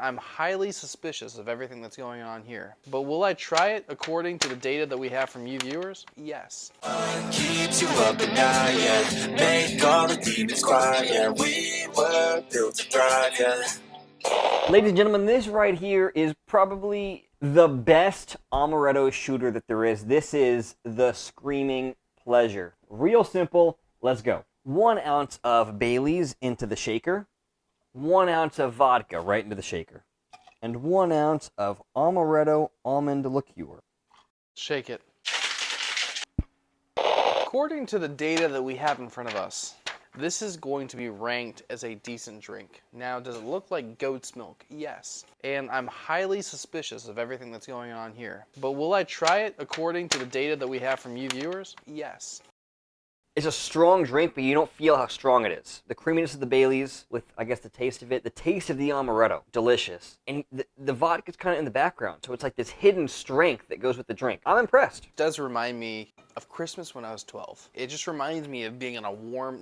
I'm highly suspicious of everything that's going on here, but will I try it according to the data that we have from you viewers? Yes. Keeps you up at night, yeah. Make all the demons quiet, yeah. We were built to thrive, yeah. Ladies and gentlemen, this right here is probably the best amaretto shooter that there is. This is the Screaming Pleasure. Real simple, let's go. 1 ounce of Bailey's into the shaker. 1 ounce of vodka right into the shaker. And 1 ounce of amaretto almond liqueur. Shake it. According to the data that we have in front of us, this is going to be ranked as a decent drink. Now, does it look like goat's milk? Yes. And I'm highly suspicious of everything that's going on here. But will I try it according to the data that we have from you viewers? Yes. It's a strong drink, but you don't feel how strong it is. The creaminess of the Bailey's with, I guess, the taste of it. The taste of the amaretto, delicious. And the vodka's kind of in the background, so it's like this hidden strength that goes with the drink. I'm impressed. It does remind me of Christmas when I was 12. It just reminds me of being in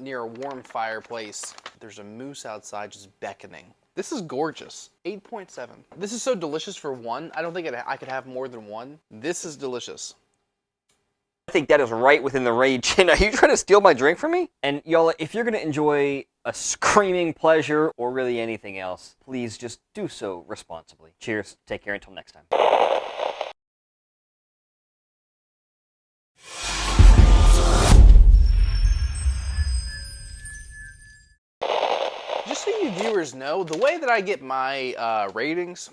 near a warm fireplace. There's a moose outside just beckoning. This is gorgeous. 8.7. This is so delicious for one. I don't think I could have more than one. This is delicious. I think that is right within the range. Are you trying to steal my drink from me? And y'all, if you're going to enjoy a Screaming Pleasure or really anything else, please just do so responsibly. Cheers. Take care until next time. Just so you viewers know, the way that I get my ratings,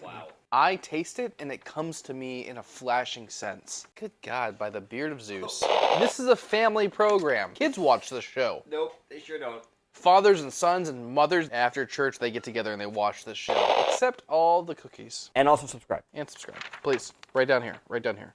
I taste it and it comes to me in a flashing sense. Good God, by the beard of Zeus. This is a family program. Kids watch this show. Nope, they sure don't. Fathers and sons and mothers after church, they get together and they watch this show. Except all the cookies. And also subscribe. And subscribe. Please, right down here. Right down here.